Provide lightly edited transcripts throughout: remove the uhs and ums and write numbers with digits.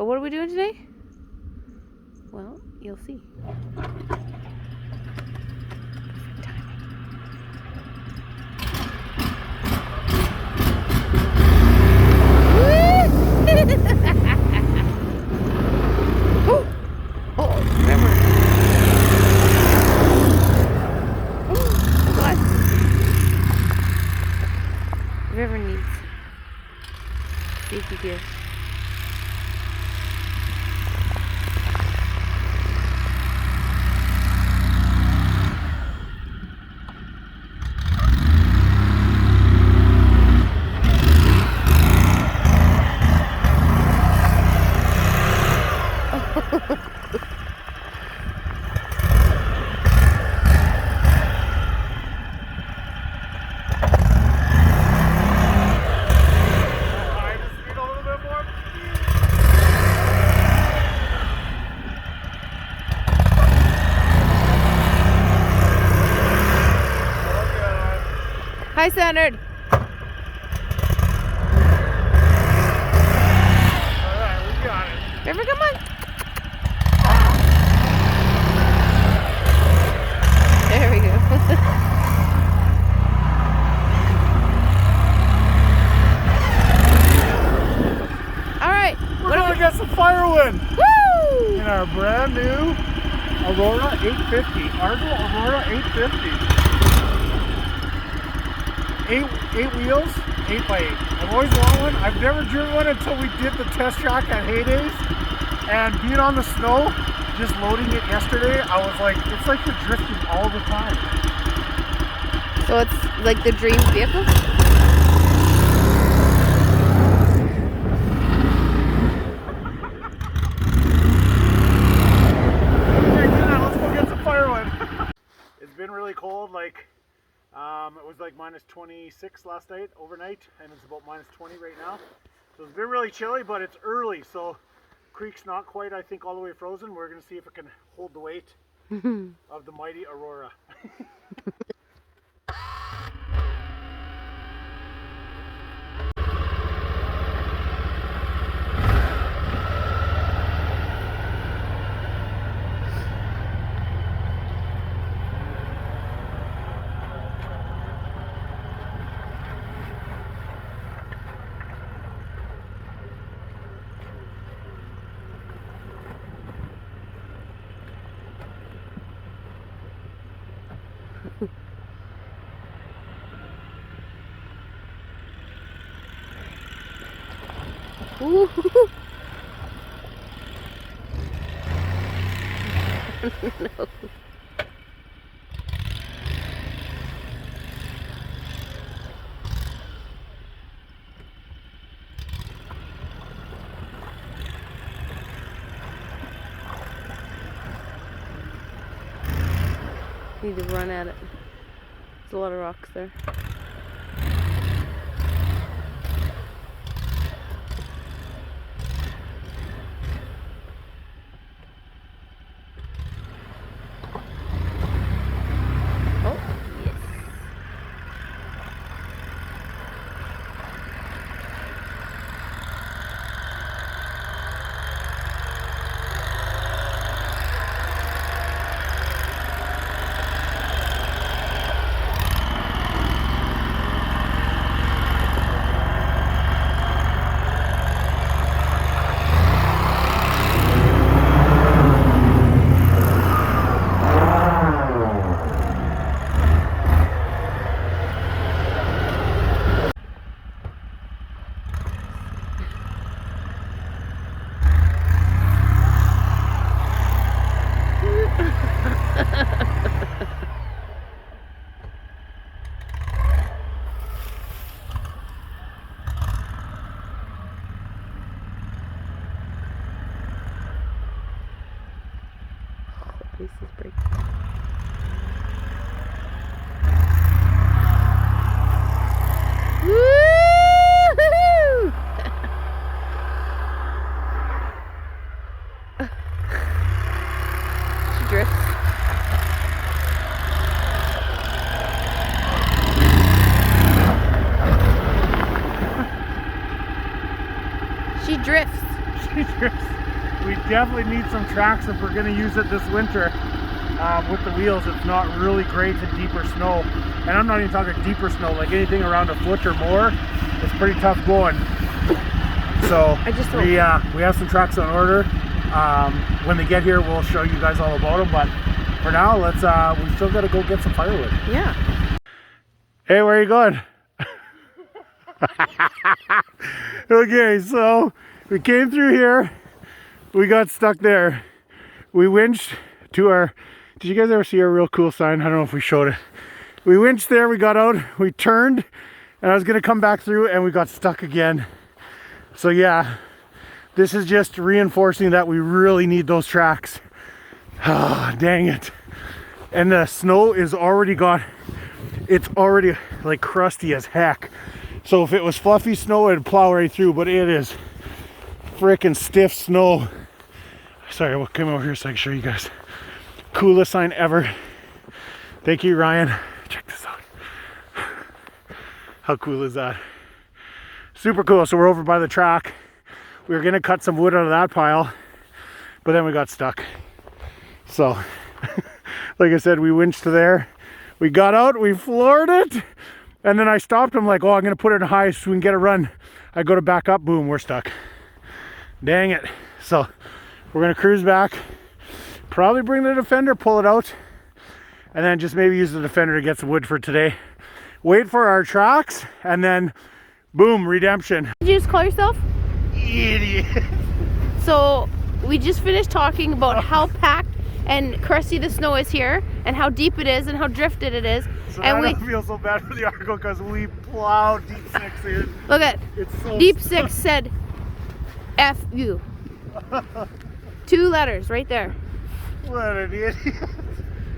But what are we doing today? Well, you'll see. River needs safety gear. Hi, Standard. Alright, we got it. River, come on. There we go. Alright. We're going to get some firewood. Woo! In our brand new Aurora 850. Argo Aurora 850. 8 wheels, 8x8. I've always wanted one. I've never driven one until we did the test track at Heydays. And being on the snow, just loading it yesterday, I was like, it's like you're drifting all the time. So it's like the dream vehicle? Let's go get some firewood. It's been really cold, like it was like minus 26 last night, overnight, and it's about minus 20 right now. So it's been really chilly, but it's early, so creek's not quite, I think, all the way frozen. We're gonna see if it can hold the weight of the mighty Aurora. Ooh. No. Need to run at it. There's a lot of rocks there. This is breaking. Woo-hoo! She drifts. She drifts. dangerous. We definitely need some tracks if we're going to use it this winter. With the wheels, it's not really great in deeper snow. And I'm not even talking deeper snow, like anything around a foot or more, it's pretty tough going. So we have some tracks on order. When they get here, we'll show you guys all about them. But for now, let's we still got to go get some firewood. Yeah. Hey, where are you going? Okay, so we came through here. We got stuck there. We winched to our... Did you guys ever see our real cool sign? I don't know if we showed it. We winched there, we got out, we turned, and I was gonna come back through and we got stuck again. So yeah, this is just reinforcing that we really need those tracks. Ah, dang it. And the snow is already it's already like crusty as heck. So if it was fluffy snow, it'd plow right through, but it is freaking stiff snow. Sorry, we'll come over here so I can show you guys. Coolest sign ever. Thank you, Ryan. Check this out. How cool is that? Super cool. So we're over by the track. We were gonna cut some wood out of that pile, but then we got stuck. So, like I said, we winched to there. We got out, we floored it, and then I stopped. I'm like, oh, I'm gonna put it in high so we can get a run. I go to back up, boom, we're stuck. Dang it. So we're gonna cruise back. Probably bring the Defender, pull it out, and then just maybe use the Defender to get some wood for today. Wait for our tracks, and then boom, redemption. Did you just call yourself? Idiot. So we just finished talking about how packed and crusty the snow is here, and how deep it is, and how drifted it is. So and I don't feel so bad for the Argo because we plowed deep 6 in. Look at it's so deep 6 said F you. 2 letters right there. What an idiot.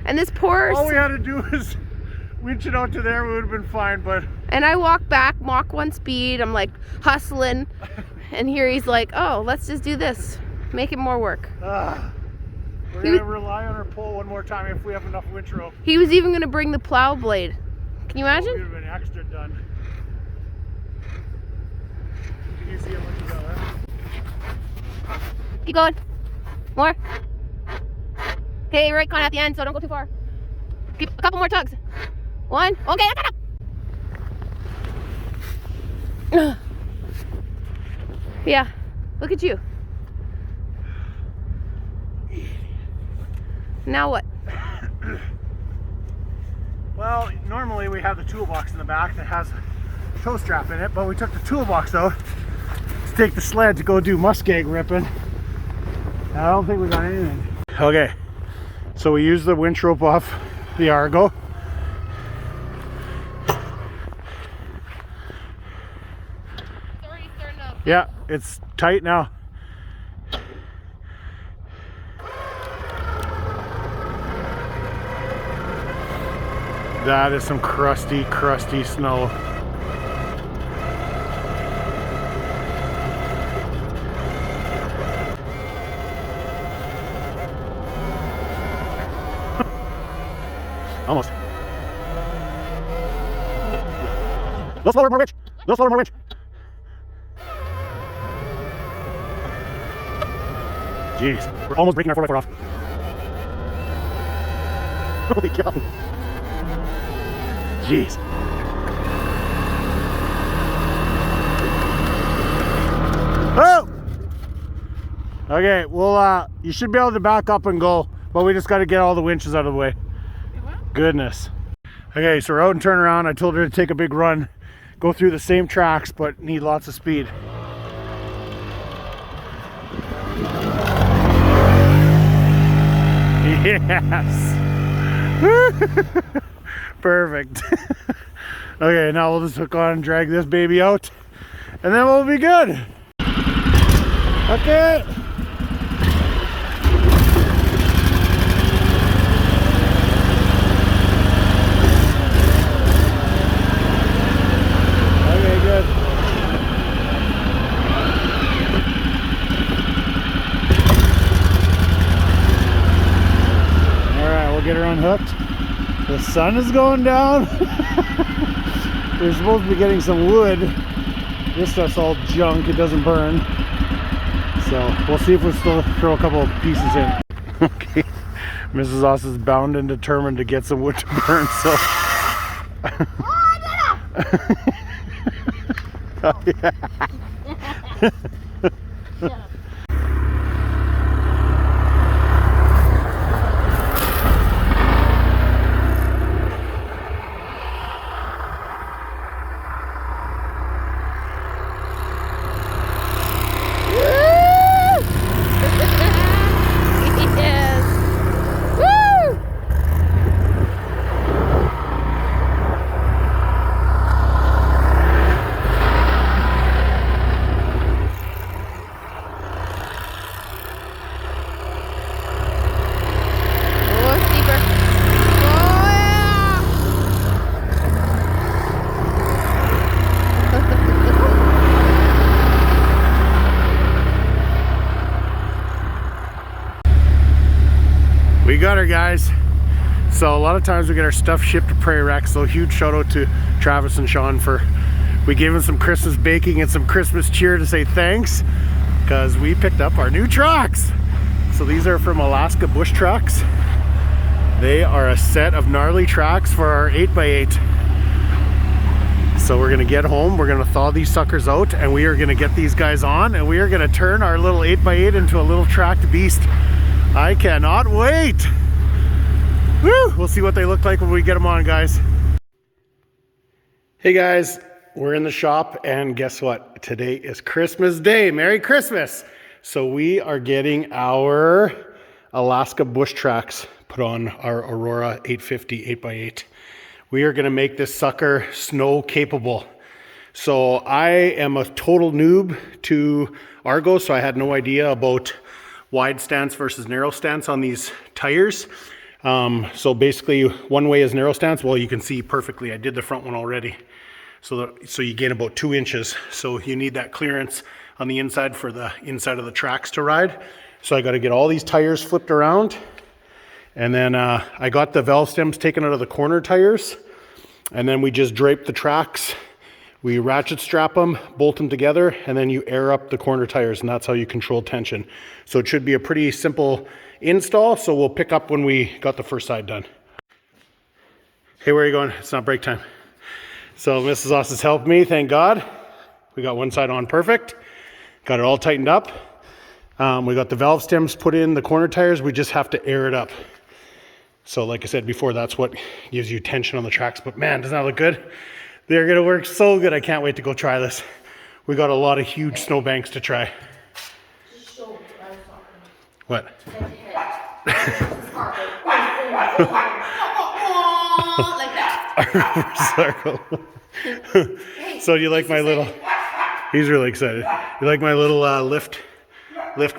And this poor... All we had to do was winch it out to there, we would have been fine, but... And I walk back, Mach 1 speed, I'm like hustling, and here he's like, oh, let's just do this. Make it more work. We're going to rely on our pole one more time if we have enough winch rope. He was even going to bring the plow blade. Can you imagine? We would have been extra done. Can you see how much you got left? Keep going. More. Okay, right kind of at the end, so don't go too far. Keep a couple more tugs. 1. Okay, that's enough. Yeah, look at you. Now what? Well, normally we have the toolbox in the back that has a tow strap in it, but we took the toolbox out to take the sled to go do muskeg ripping. And I don't think we got anything. Okay, so we used the winch rope off the Argo. It's already starting up. Yeah, it's tight now. That is some crusty, crusty snow. Almost. A little slower, more winch. A little slower, more winch. Jeez, we're almost breaking our 4x4 off. Holy cow. Jeez. Oh! Okay, well, you should be able to back up and go, but we just got to get all the winches out of the way. Goodness. Okay, so we're out and turn around. I told her to take a big run, go through the same tracks, but need lots of speed. Yes. Perfect. Okay, now we'll just hook on and drag this baby out, and then we'll be good. Okay. Okay, good. All right, we'll get her unhooked. The sun is going down. We're supposed to be getting some wood. This stuff's all junk, it doesn't burn. So So we'll see if we still throw a couple of pieces in. Okay, Mrs. Oss is bound and determined to get some wood to burn, so. Oh, yeah. We got her, guys. So a lot of times we get our stuff shipped to Prairie Rack, so huge shout out to Travis and Sean for, we gave them some Christmas baking and some Christmas cheer to say thanks, because we picked up our new trucks. So these are from Alaskabushtracks. They are a set of gnarly tracks for our 8x8. So we're gonna get home, we're gonna thaw these suckers out, and we are gonna get these guys on, and we are gonna turn our little 8x8 into a little tracked beast. I cannot wait. Woo! We'll see what they look like when we get them on, guys. Hey guys, we're in the shop, and guess what? Today is Christmas Day. Merry Christmas! So we are getting our Alaskabushtracks put on our Aurora 850 8x8. We are gonna make this sucker snow capable. So I am a total noob to Argo, so I had no idea about wide stance versus narrow stance on these tires. So basically one way is narrow stance. Well, you can see perfectly, I did the front one already. So you gain about 2 inches. So you need that clearance on the inside for the inside of the tracks to ride. So I got to get all these tires flipped around. And then I got the valve stems taken out of the corner tires. And then we just drape the tracks. We ratchet strap them, bolt them together, and then you air up the corner tires, and that's how you control tension. So it should be a pretty simple install, so we'll pick up when we got the first side done. Hey, where are you going? It's not break time. So Mrs. Oss has helped me, thank God. We got one side on perfect. Got it all tightened up. We got the valve stems put in the corner tires. We just have to air it up. So like I said before, that's what gives you tension on the tracks. But man, doesn't that look good? They're gonna work so good. I can't wait to go try this. We got a lot of huge snowbanks to try. What? So you like my little, he's really excited. You like my little lift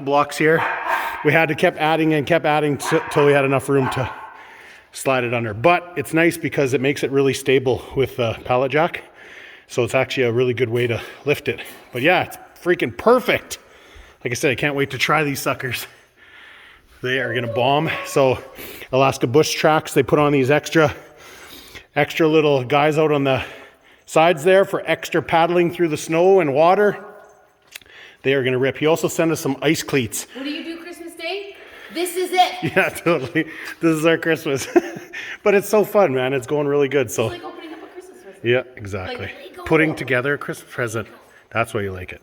blocks here? We had to keep adding till we had enough room to slide it under. But it's nice because it makes it really stable with the pallet jack. So it's actually a really good way to lift it. But yeah, it's freaking perfect. Like I said, I can't wait to try these suckers. They are gonna bomb. So Alaskabushtracks, they put on these extra little guys out on the sides there for extra paddling through the snow and water. They are gonna rip. He also sent us some ice cleats. What do you do Christmas Day? This is it. Yeah, totally. This is our Christmas. But it's so fun, man. It's going really good. So it's like opening up a Christmas present. yeah, exactly. Like putting together a Christmas present. That's why you like it.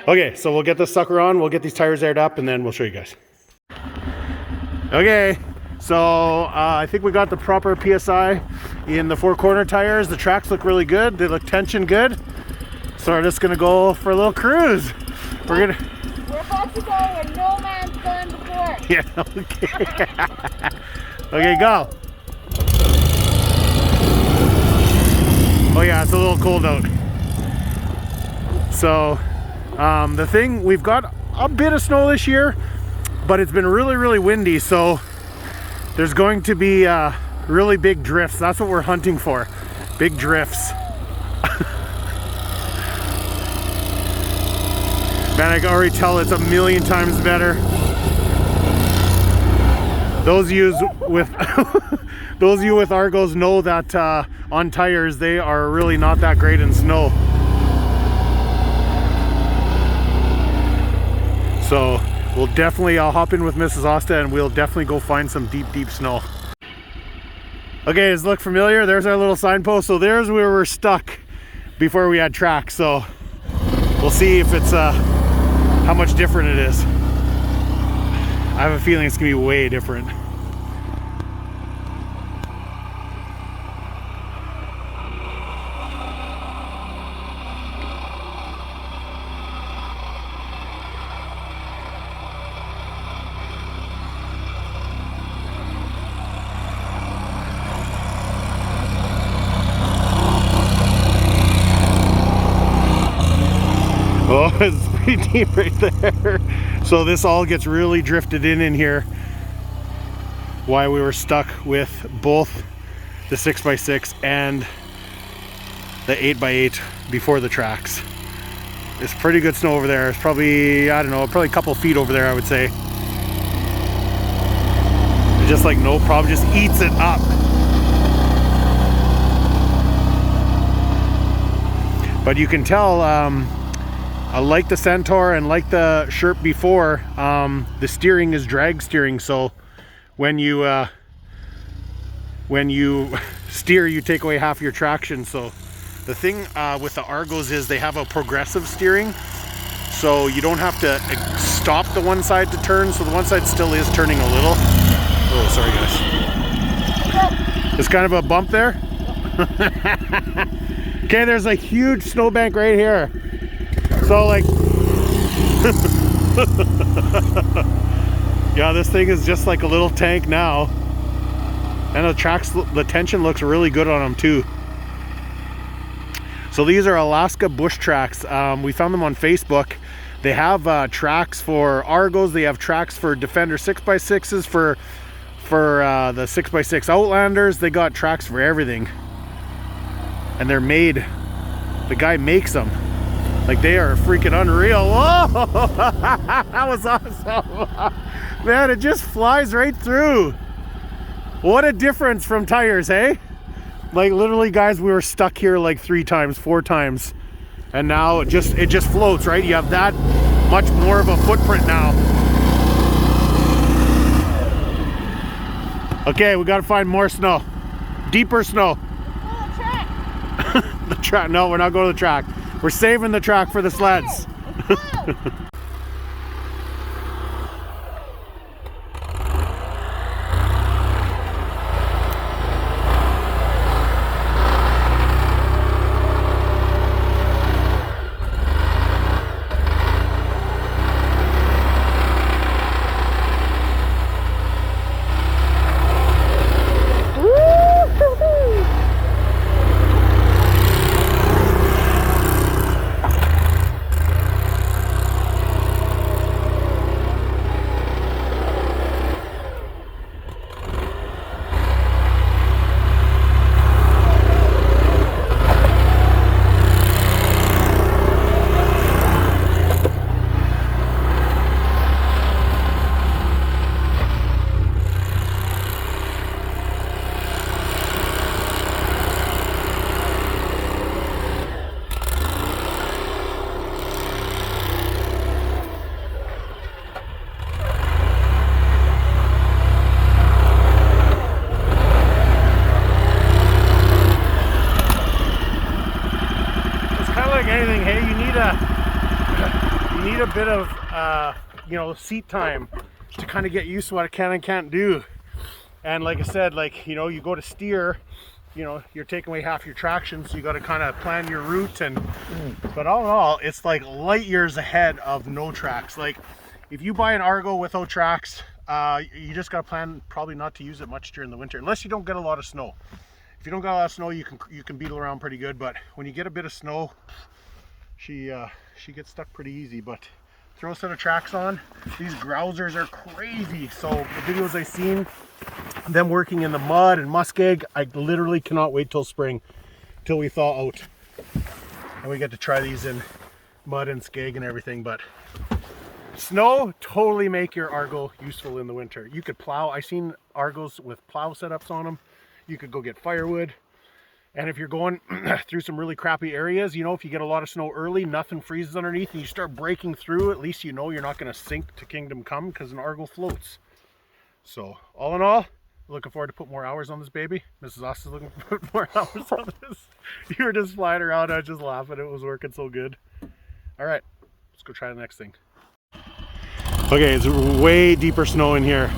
Okay, so we'll get this sucker on. We'll get these tires aired up, and then we'll show you guys. Okay, so I think we got the proper PSI in the 4 corner tires. The tracks look really good. They look tension good. So we're just gonna go for a little cruise. We're about to go where no man's gone before. Yeah, okay. Okay, go. Oh yeah, it's a little cold out. So the thing, we've got a bit of snow this year, but it's been really, really windy. So there's going to be really big drifts. That's what we're hunting for, big drifts. Man, I can already tell it's a million times better. Those of you with those of you with Argos know that on tires they are really not that great in snow. So we'll definitely, I'll hop in with Mrs. Asta and we'll definitely go find some deep snow. Okay, does it look familiar? There's our little signpost. So there's where we're stuck before we had tracks. So we'll see if it's how much different it is. I have a feeling it's gonna be way different. Oh, it's pretty deep right there. So this all gets really drifted in here. Why we were stuck with both the 6x6 and the 8x8 before the tracks. It's pretty good snow over there. It's probably, I don't know, probably a couple feet over there, I would say. It's just like no problem, just eats it up. But you can tell, I like the Centaur and like the Sherp before, the steering is drag steering, so when you steer, you take away half your traction. So the thing with the Argos is they have a progressive steering, so you don't have to stop the one side to turn, so the one side still is turning a little. Oh, sorry guys. There's kind of a bump there. Okay, there's a huge snowbank right here. So like, yeah, this thing is just like a little tank now. And the tracks, the tension looks really good on them too. So these are alaskabushtracks. We found them on Facebook. They have tracks for Argos. They have tracks for Defender 6x6s, for the 6x6 Outlanders. They got tracks for everything. And they're made, the guy makes them. Like, they are freaking unreal. Whoa, that was awesome. Man, it just flies right through. What a difference from tires, hey? Like, literally, guys, we were stuck here like 3 times, 4 times. And now it just floats, right? You have that much more of a footprint now. Okay, we got to find more snow. Deeper snow. Oh, track. The track. No, we're not going to the track. We're saving the track for the sleds. Anything, hey, you need a bit of you know, seat time to kind of get used to what it can and can't do. And like I said, like, you know, you go to steer, you know, you're taking away half your traction, so you got to kind of plan your route. And but all in all, it's like light years ahead of no tracks. Like, if you buy an Argo without tracks, you just got to plan probably not to use it much during the winter, unless you don't get a lot of snow. If you don't get a lot of snow, you can beetle around pretty good. But when you get a bit of snow, she gets stuck pretty easy. But throw a set of tracks on. These grousers are crazy. So the videos I've seen, them working in the mud and muskeg, I literally cannot wait till spring, till we thaw out, and we get to try these in mud and skeg and everything. But snow totally make your Argo useful in the winter. You could plow. I've seen Argos with plow setups on them. You could go get firewood And if you're going through some really crappy areas, you know, if you get a lot of snow early, nothing freezes underneath, and you start breaking through, at least you know you're not going to sink to Kingdom Come because an Argo floats. So all in all, looking forward to put more hours on this baby. Mrs. Austin's looking to put more hours on this. You were just flying around, I was just laughing. It was working so good. All right, let's go try the next thing. Okay, it's way deeper snow in here.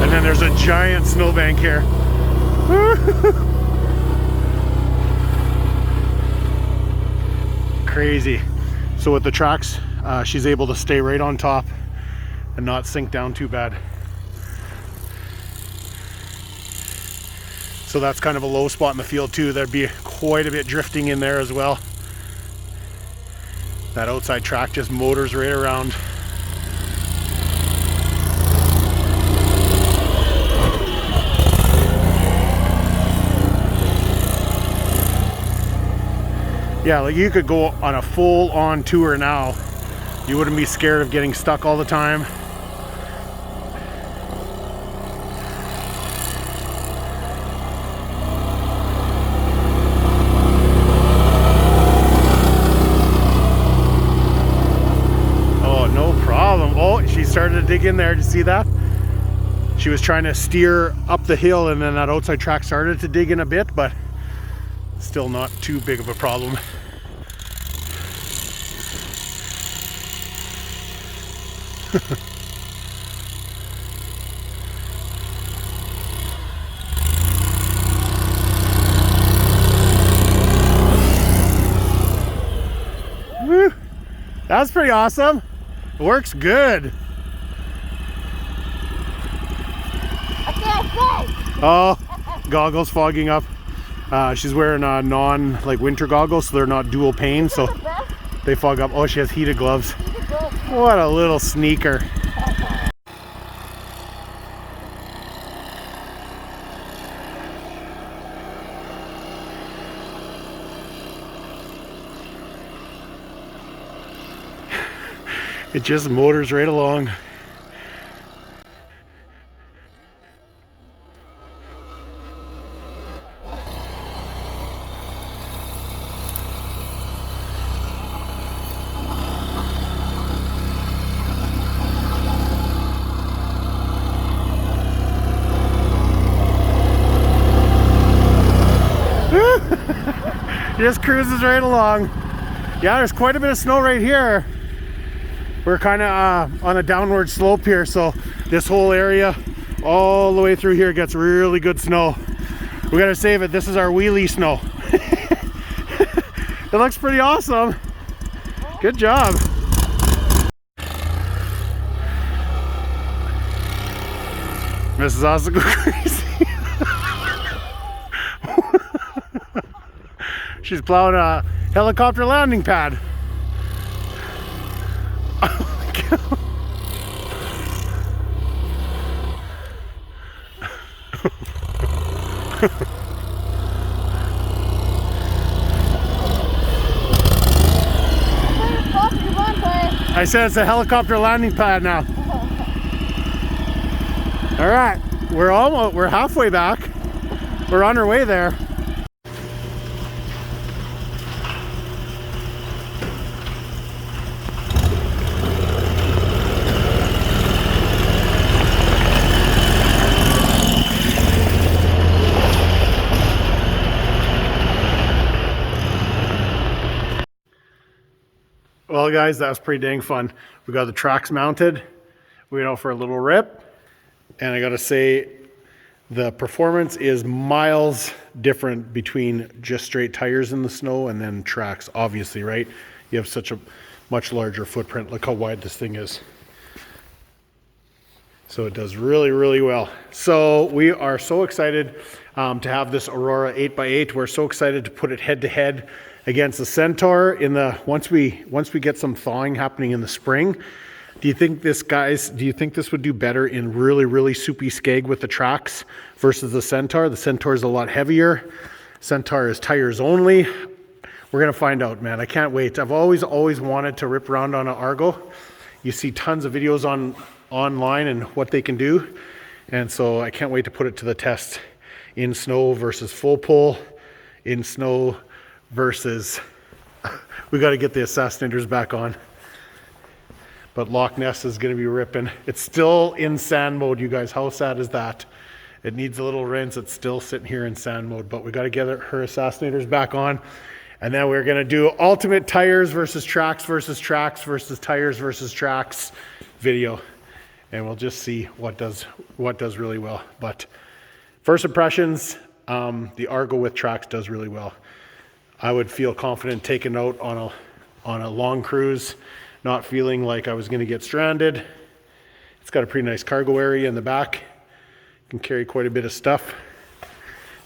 And then there's a giant snowbank here. Crazy. So with the tracks, she's able to stay right on top and not sink down too bad. So that's kind of a low spot in the field too. There'd be quite a bit drifting in there as well. That outside track just motors right around. Yeah, like you could go on a full-on tour now. You wouldn't be scared of getting stuck all the time. Oh, no problem. Oh, she started to dig in there. Did you see that? She was trying to steer up the hill, and then that outside track started to dig in a bit, but still not too big of a problem. Woo. That's pretty awesome. It works good. Oh, goggles fogging up. She's wearing winter goggles, so they're not dual pane, so they fog up. Oh, she has heated gloves. What a little sneaker. It just motors right along. Just cruises right along. Yeah, there's quite a bit of snow right here. We're kind of on a downward slope here, so this whole area all the way through here gets really good snow. We gotta save it. This is our wheelie snow. It looks pretty awesome. Good job. Mrs. Austin go crazy. She's plowing a helicopter landing pad. Oh my God. I said it's a helicopter landing pad now. All right, we're halfway back. We're on our way there. Well guys, that was pretty dang fun. We got the tracks mounted. We went out for a little rip. And I gotta say, the performance is miles different between just straight tires in the snow and then tracks, obviously, right? You have such a much larger footprint. Look how wide this thing is. So it does really, really well. So we are so excited to have this Aurora 8x8. We're so excited to put it head to head against the Centaur in the once we get some thawing happening in the spring. Do you think this would do better in really, really soupy skeg with the tracks versus the Centaur? The Centaur is a lot heavier. Centaur is tires only. We're gonna find out, man. I can't wait. I've always wanted to rip around on an Argo. You see tons of videos online and what they can do. And so I can't wait to put it to the test in snow versus full pull, in snow versus, we got to get the Assassinators back on. But Loch Ness is going to be ripping. It's still in sand mode, you guys. How sad is that? It needs a little rinse. It's still sitting here in sand mode, but we got to get her Assassinators back on. And then we're going to do ultimate tires versus tracks versus tires versus tracks video. And we'll just see what does really well. But first impressions, the Argo with tracks does really well. I would feel confident taking out on a long cruise, not feeling like I was going to get stranded. It's got a pretty nice cargo area in the back. Can carry quite a bit of stuff.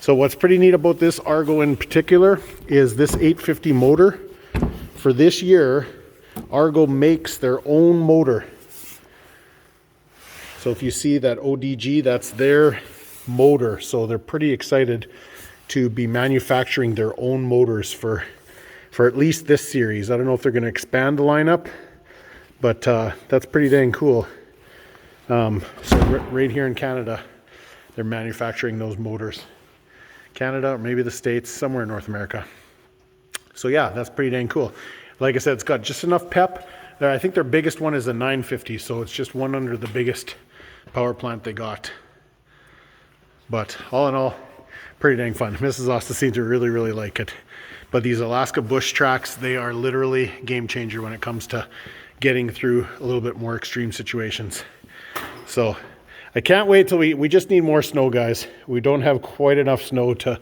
So what's pretty neat about this Argo in particular is this 850 motor. For this year, Argo makes their own motor. So if you see that ODG, that's their motor. So they're pretty excited to be manufacturing their own motors for at least this series. I don't know if they're going to expand the lineup, but that's pretty dang cool. So right here in Canada, they're manufacturing those motors. Canada, or maybe the States, somewhere in North America. So yeah, that's pretty dang cool. Like I said, it's got just enough pep. I think their biggest one is a 950, so it's just one under the biggest power plant they got. But all in all, pretty dang fun. Mrs. Asta seemed to really, really like it. But these Alaska bush tracks, they are literally game changer when it comes to getting through a little bit more extreme situations. So I can't wait till we just need more snow, guys. We don't have quite enough snow to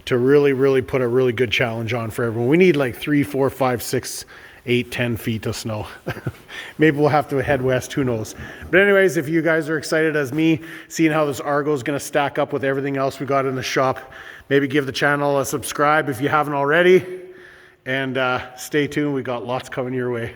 really put a really good challenge on for everyone. We need like 3, 4, 5, 6, 8, 10 feet of snow. Maybe we'll have to head west, who knows. But anyways, if you guys are excited as me, seeing how this Argo is going to stack up with everything else we got in the shop, maybe give the channel a subscribe if you haven't already. And stay tuned, we got lots coming your way.